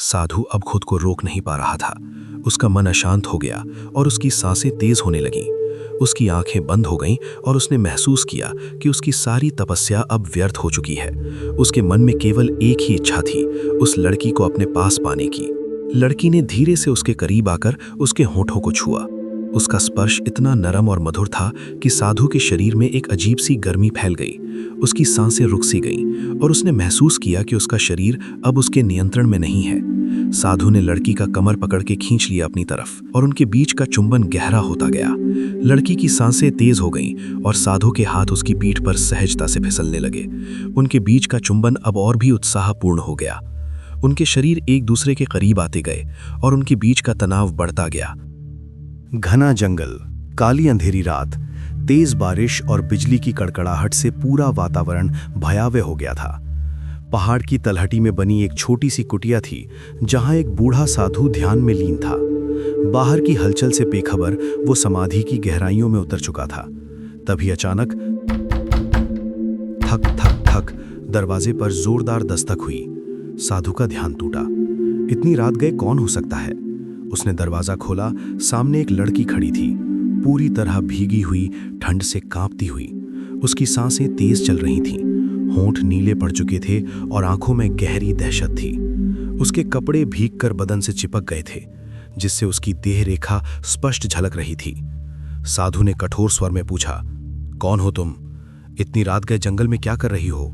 साधु अब खुद को रोक नहीं पा रहा था। उसका मन अशांत हो गया और उसकी सांसें तेज होने लगीं। उसकी आंखें बंद हो गईं और उसने महसूस किया कि उसकी सारी तपस्या अब व्यर्थ हो चुकी है। उसके मन में केवल एक ही इच्छा थी, उस लड़की को अपने पास पाने की। लड़की ने धीरे से उसके करीब आकर उसके होठों को छुआ। उसका स्पर्श इतना नरम और मधुर था कि साधु के शरीर में एक अजीब सी गर्मी फैल गई। उसकी सांसें रुक सी गईं और उसने महसूस किया कि उसका शरीर अब उसके नियंत्रण में नहीं है। साधु ने लड़की का कमर पकड़ के खींच लिया अपनी तरफ और उनके बीच का चुंबन गहरा होता गया। लड़की की सांसें तेज हो गईं और साधु के हाथ उसकी पीठ पर सहजता से फिसलने लगे। उनके बीच का चुंबन अब और भी उत्साहपूर्ण हो गया। उनके शरीर एक दूसरे के करीब आते गए और उनके बीच का तनाव बढ़ता गया। घना जंगल, काली अंधेरी रात, तेज बारिश और बिजली की कड़कड़ाहट से पूरा वातावरण भयावह हो गया था। पहाड़ की तलहटी में बनी एक छोटी सी कुटिया थी जहां एक बूढ़ा साधु ध्यान में लीन था। बाहर की हलचल से बेखबर वो समाधि की गहराइयों में उतर चुका था। तभी अचानक थक थक थक दरवाजे पर जोरदार दस्तक हुई। साधु का ध्यान टूटा। इतनी रात गए कौन हो सकता है? उसने दरवाजा खोला। सामने एक लड़की खड़ी थी, पूरी तरह भीगी हुई, ठंड से कांपती हुई। उसकी सांसें तेज चल रही थीं, होंठ नीले पड़ चुके थे और आंखों में गहरी दहशत थी। उसके कपड़े भीगकर बदन से चिपक गए थे, जिससे उसकी देह रेखा स्पष्ट झलक रही थी। साधु ने कठोर स्वर में पूछा, कौन हो तुम? इतनी रात गए जंगल में क्या कर रही हो?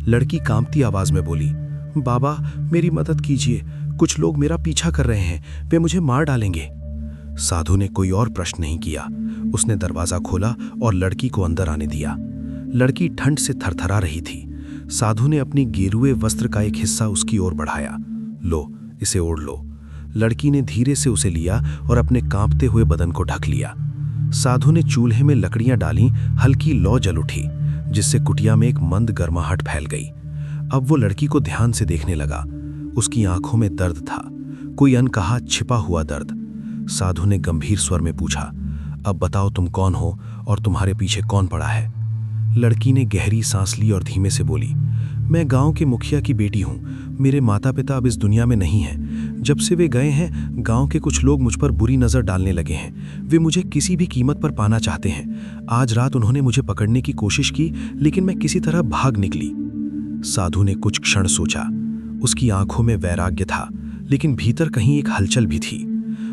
लड़की कांपती आवाज में बोली, बाबा मेरी मदद कीजिए, कुछ लोग मेरा पीछा कर रहे हैं, वे मुझे मार डालेंगे। साधु ने कोई और प्रश्न नहीं किया। उसने दरवाजा खोला और लड़की को अंदर आने दिया। लड़की ठंड से थरथरा रही थी। साधु ने अपनी गेरुए वस्त्र का एक हिस्सा उसकी ओर बढ़ाया। लो, इसे ओढ़ लो। लड़की ने धीरे से उसे लिया और अपने कांपते हुए बदन को ढक लिया। साधु ने चूल्हे में लकड़ियां डाली। हल्की लौ जल उठी, जिससे कुटिया में एक मंद गर्माहट फैल गई। अब वो लड़की को ध्यान से देखने लगा। उसकी आंखों में दर्द था, कोई अनकहा छिपा हुआ दर्द। साधु ने गंभीर स्वर में पूछा, अब बताओ तुम कौन हो और तुम्हारे पीछे कौन पड़ा है? लड़की ने गहरी सांस ली और धीमे से बोली, मैं गांव के मुखिया की बेटी हूं। मेरे माता पिता अब इस दुनिया में नहीं हैं। जब से वे गए हैं, गांव के कुछ लोग मुझ पर बुरी नजर डालने लगे हैं। वे मुझे किसी भी कीमत पर पाना चाहते हैं। आज रात उन्होंने मुझे पकड़ने की कोशिश की, लेकिन मैं किसी तरह भाग निकली। साधु ने कुछ क्षण सोचा। उसकी आंखों में वैराग्य था, लेकिन भीतर कहीं एक हलचल भी थी।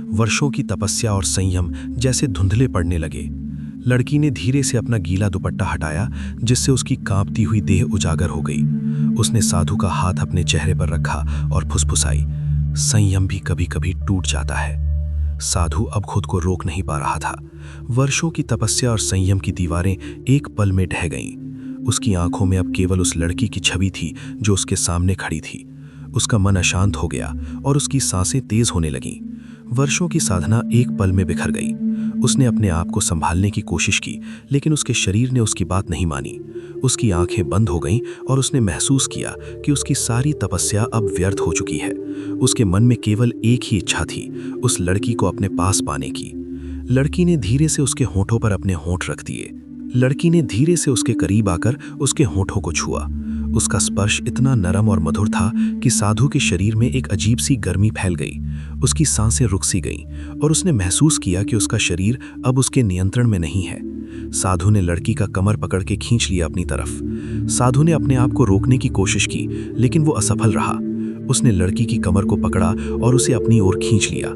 वर्षों की तपस्या और संयम जैसे धुंधले पड़ने लगे। लड़की ने धीरे से अपना गीला दुपट्टा हटाया, जिससे उसकी कांपती हुई देह उजागर हो गई। उसने साधु का हाथ अपने चेहरे पर रखा और फुसफुसाई, संयम भी कभी कभी टूट जाता है। साधु अब खुद को रोक नहीं पा रहा था। वर्षों की तपस्या और संयम की दीवारें एक पल में ढह गईं। उसकी आंखों में अब केवल उस लड़की की छवि थी जो उसके सामने खड़ी थी। उसका मन अशांत हो गया और उसकी सांसें तेज होने लगीं। वर्षों की साधना एक पल में बिखर गई। उसने अपने आप को संभालने की कोशिश की, लेकिन उसके शरीर ने उसकी बात नहीं मानी। उसकी आंखें बंद हो गईं और उसने महसूस किया कि उसकी सारी तपस्या अब व्यर्थ हो चुकी है। उसके मन में केवल एक ही इच्छा थी, उस लड़की को अपने पास पाने की। लड़की ने धीरे से उसके होठों पर अपने होंठ रख दिए। लड़की ने धीरे से उसके करीब आकर उसके होठों को छुआ। उसका स्पर्श इतना नरम और मधुर था कि साधु के शरीर में एक अजीब सी गर्मी फैल गई। उसकी सांसें रुक सी गईं और उसने महसूस किया कि उसका शरीर अब उसके नियंत्रण में नहीं है। साधु ने लड़की का कमर पकड़ के खींच लिया अपनी तरफ। साधु ने अपने आप को रोकने की कोशिश की, लेकिन वो असफल रहा। उसने लड़की की कमर को पकड़ा और उसे अपनी ओर खींच लिया।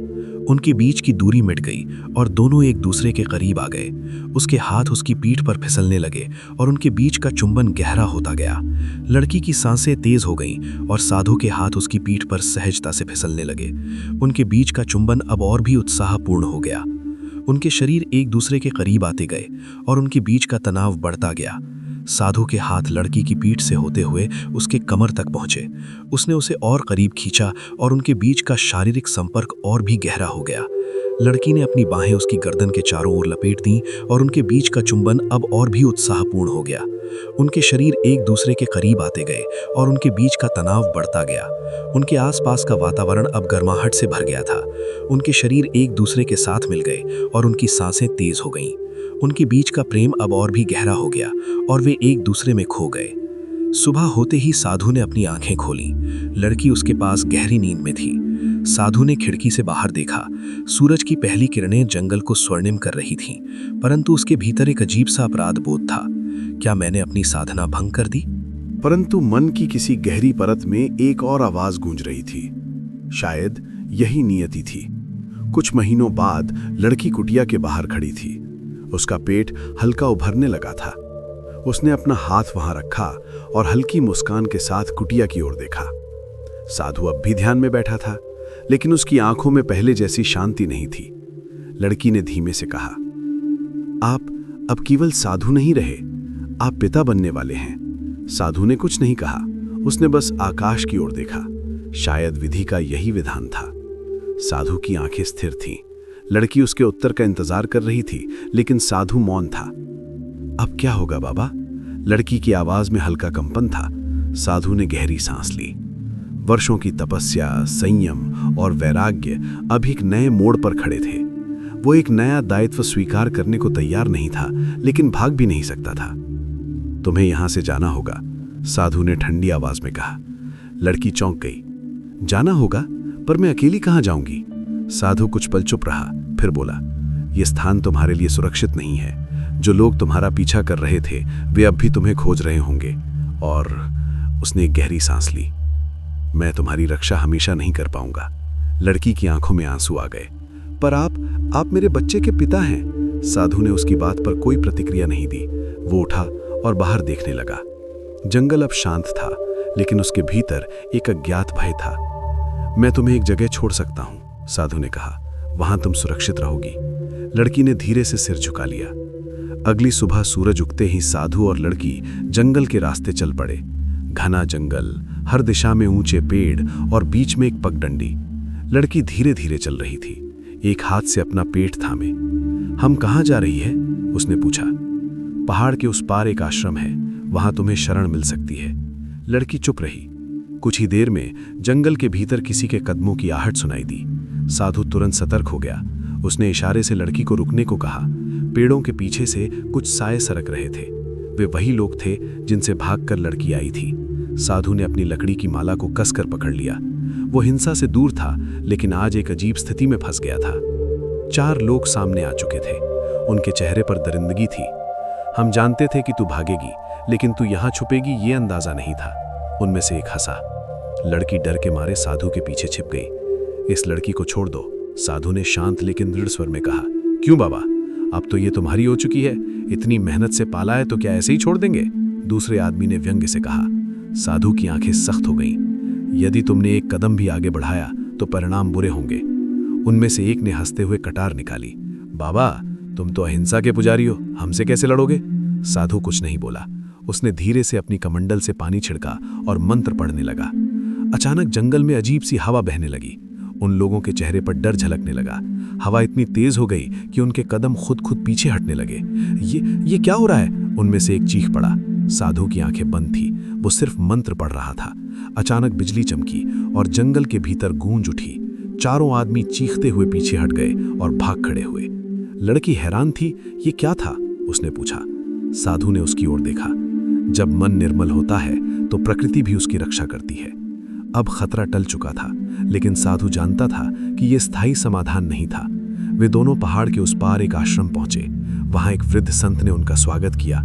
उनके बीच की दूरी मिट गई और दोनों एक दूसरे के करीब आ गए। उसके हाथ उसकी पीठ पर फिसलने लगे और उनके बीच का चुंबन गहरा होता गया। लड़की की सांसें तेज हो गईं और साधु के हाथ उसकी पीठ पर सहजता से फिसलने लगे। उनके बीच का चुंबन अब और भी उत्साहपूर्ण हो गया। उनके शरीर एक दूसरे के करीब आते गए और उनके बीच का तनाव बढ़ता गया। साधु के हाथ लड़की की पीठ से होते हुए उसके कमर तक पहुंचे। उसने उसे और करीब खींचा और उनके बीच का शारीरिक संपर्क और भी गहरा हो गया। लड़की ने अपनी बाहें उसकी गर्दन के चारों ओर लपेट दीं और उनके बीच का चुंबन अब और भी उत्साहपूर्ण हो गया। उनके शरीर एक दूसरे के करीब आते गए और उनके बीच का तनाव बढ़ता गया। उनके आसपास का वातावरण अब गर्माहट से भर गया था। उनके शरीर एक दूसरे के साथ मिल गए और उनकी सांसें तेज हो गईं। उनके बीच का प्रेम अब और भी गहरा हो गया और वे एक दूसरे में खो गए। सुबह होते ही साधु ने अपनी आंखें खोली। लड़की उसके पास गहरी नींद में थी। साधु ने खिड़की से बाहर देखा। सूरज की पहली किरणें जंगल को स्वर्णिम कर रही थीं, परंतु उसके भीतर एक अजीब सा अपराध बोध था। क्या मैंने अपनी साधना भंग कर दी? परंतु मन की किसी गहरी परत में एक और आवाज गूंज रही थी। शायद यही नियति थी। कुछ महीनों बाद लड़की कुटिया के बाहर खड़ी थी। उसका पेट हल्का उभरने लगा था। उसने अपना हाथ वहां रखा और हल्की मुस्कान के साथ कुटिया की ओर देखा। साधु अब भी ध्यान में बैठा था, लेकिन उसकी आंखों में पहले जैसी शांति नहीं थी। लड़की ने धीमे से कहा, आप अब केवल साधु नहीं रहे, आप पिता बनने वाले हैं। साधु ने कुछ नहीं कहा। उसने बस आकाश की ओर देखा। शायद विधि का यही विधान था। साधु की आंखें स्थिर थीं। लड़की उसके उत्तर का इंतजार कर रही थी, लेकिन साधु मौन था। अब क्या होगा बाबा? लड़की की आवाज में हल्का कंपन था। साधु ने गहरी सांस ली। वर्षों की तपस्या, संयम और वैराग्य अब एक नए मोड़ पर खड़े थे। वो एक नया दायित्व स्वीकार करने को तैयार नहीं था, लेकिन भाग भी नहीं सकता था। तुम्हें यहां से जाना होगा, साधु ने ठंडी आवाज में कहा। लड़की चौंक गई। जाना होगा? पर मैं अकेली कहां जाऊंगी? साधु कुछ पल चुप रहा, फिर बोला, यह स्थान तुम्हारे लिए सुरक्षित नहीं है। जो लोग तुम्हारा पीछा कर रहे थे वे अब भी तुम्हें खोज रहे होंगे। और उसने एक गहरी सांस ली। मैं तुम्हारी रक्षा हमेशा नहीं कर पाऊंगा। लड़की की आंखों में आंसू आ गए। पर आप मेरे बच्चे के पिता हैं। साधु ने उसकी बात पर कोई प्रतिक्रिया नहीं दी। वो उठा और बाहर देखने लगा। जंगल अब शांत था, लेकिन उसके भीतर एक अज्ञात भय था। मैं तुम्हें एक जगह छोड़ सकता हूं, साधु ने कहा। वहां तुम सुरक्षित रहोगी। लड़की ने धीरे से सिर झुका लिया। अगली सुबह सूरज उगते ही साधु और लड़की जंगल के रास्ते चल पड़े। घना जंगल, हर दिशा में ऊंचे पेड़ और बीच में एक पगडंडी। लड़की धीरे धीरे चल रही थी, एक हाथ से अपना पेट थामे। हम कहाँ जा रही है? उसने पूछा। पहाड़ के उस पार एक आश्रम है, वहां तुम्हें शरण मिल सकती है। लड़की चुप रही। कुछ ही देर में जंगल के भीतर किसी के कदमों की आहट सुनाई दी। साधु तुरंत सतर्क हो गया। उसने इशारे से लड़की को रुकने को कहा। पेड़ों के पीछे से कुछ साए सरक रहे थे। वे वही लोग थे जिनसे भागकर लड़की आई थी। साधु ने अपनी लकड़ी की माला को कसकर पकड़ लिया। वो हिंसा से दूर था, लेकिन आज एक अजीब स्थिति में फंस गया था। 4 लोग सामने आ चुके थे। उनके चेहरे पर दरिंदगी थी। हम जानते थे कि तू भागेगी, लेकिन तू यहां छुपेगी ये अंदाजा नहीं था। उनमें से एक हंसा। लड़की डर के मारे साधु के पीछे छिप गई। इस लड़की को छोड़ दो, साधु ने शांत लेकिन दृढ़ स्वर में कहा। क्यों बाबा? अब तो ये तुम्हारी हो चुकी है। इतनी मेहनत से पाला है तो क्या ऐसे ही छोड़ देंगे? दूसरे आदमी ने व्यंग्य से कहा। साधु की आंखें सख्त हो गईं। यदि तुमने एक कदम भी आगे बढ़ाया तो परिणाम बुरे होंगे। उनमें से एक ने हंसते हुए कटार निकाली। बाबा, तुम तो अहिंसा के पुजारी हो, हमसे कैसे लड़ोगे? साधु कुछ नहीं बोला। उसने धीरे से अपनी कमंडल से पानी छिड़का और मंत्र पढ़ने लगा। अचानक जंगल में अजीब सी हवा बहने लगी। उन लोगों के चेहरे पर डर झलकने लगा। हवा इतनी तेज हो गई कि उनके कदम खुद पीछे हटने लगे। ये क्या हो रहा है? उनमें से एक चीख पड़ा। साधु की आंखें बंद थी, वो सिर्फ मंत्र पढ़ रहा था। अचानक बिजली चमकी और जंगल के भीतर गूंज उठी। चारों आदमी चीखते हुए पीछे हट गए और भाग खड़े हुए। लड़की हैरान थी। ये क्या था? उसने पूछा। साधु ने उसकी ओर देखा। जब मन निर्मल होता है तो प्रकृति भी उसकी रक्षा करती है। अब खतरा टल चुका था, लेकिन साधु जानता था कि यह स्थायी समाधान नहीं था। वे दोनों पहाड़ के उस पार एक आश्रम पहुंचे। वहां एक वृद्ध संत ने उनका स्वागत किया।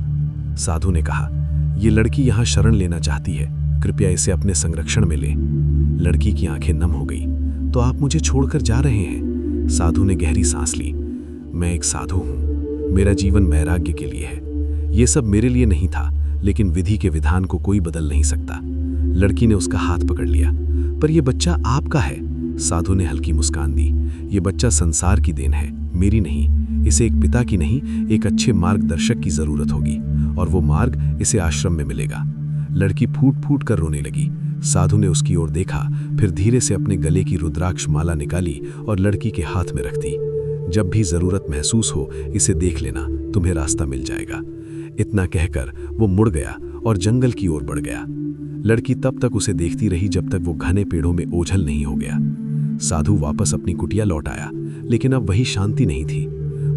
साधु ने कहा, ये लड़की यहां शरण लेना चाहती है, कृपया इसे अपने संरक्षण में ले। लड़की की आंखें नम हो गई। तो आप मुझे छोड़कर जा रहे हैं? साधु ने गहरी सांस ली। मैं एक साधु हूं, मेरा जीवन वैराग्य के लिए है। ये सब मेरे लिए नहीं था, लेकिन विधि के विधान को कोई बदल नहीं सकता। लड़की ने उसका हाथ पकड़ लिया। पर यह बच्चा आपका है। साधु ने हल्की मुस्कान दी। ये बच्चा संसार की देन है, मेरी नहीं। इसे एक पिता की नहीं, एक अच्छे मार्गदर्शक की जरूरत होगी, और वो मार्ग इसे आश्रम में मिलेगा। लड़की फूट फूट कर रोने लगी। साधु ने उसकी ओर देखा, फिर धीरे से अपने गले की रुद्राक्ष माला निकाली और लड़की के हाथ में रख दी। जब भी जरूरत महसूस हो इसे देख लेना, तुम्हें रास्ता मिल जाएगा। इतना कहकर वो मुड़ गया और जंगल की ओर बढ़ गया। लड़की तब तक उसे देखती रही जब तक वो घने पेड़ों में ओझल नहीं हो गया। साधु वापस अपनी कुटिया लौट आया, लेकिन अब वही शांति नहीं थी।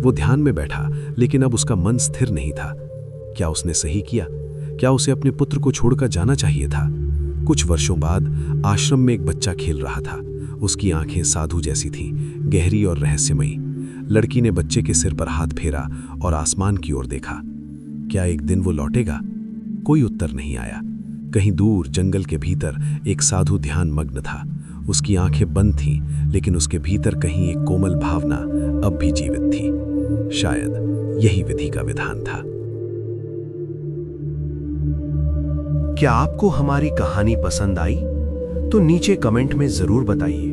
वो ध्यान में बैठा, लेकिन अब उसका मन स्थिर नहीं था। क्या उसने सही किया? क्या उसे अपने पुत्र को छोड़कर जाना चाहिए था? कुछ वर्षों बाद आश्रम में एक बच्चा खेल रहा था। उसकी आंखें साधु जैसी थीं, गहरी और रहस्यमयी। लड़की ने बच्चे के सिर पर हाथ फेरा और आसमान की ओर देखा। क्या एक दिन वो लौटेगा? कोई उत्तर नहीं आया। कहीं दूर जंगल के भीतर एक साधु ध्यान मग्न था। उसकी आंखें बंद थीं, लेकिन उसके भीतर कहीं एक कोमल भावना अब भी जीवित थी। शायद यही विधि का विधान था। क्या आपको हमारी कहानी पसंद आई? तो नीचे कमेंट में जरूर बताइए।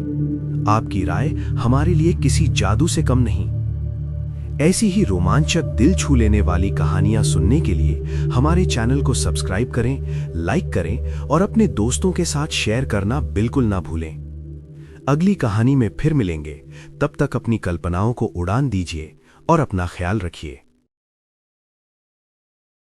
आपकी राय हमारे लिए किसी जादू से कम नहीं। ऐसी ही रोमांचक, दिल छू लेने वाली कहानियां सुनने के लिए हमारे चैनल को सब्सक्राइब करें, लाइक करें और अपने दोस्तों के साथ शेयर करना बिल्कुल ना भूलें। अगली कहानी में फिर मिलेंगे। तब तक अपनी कल्पनाओं को उड़ान दीजिए और अपना ख्याल रखिए।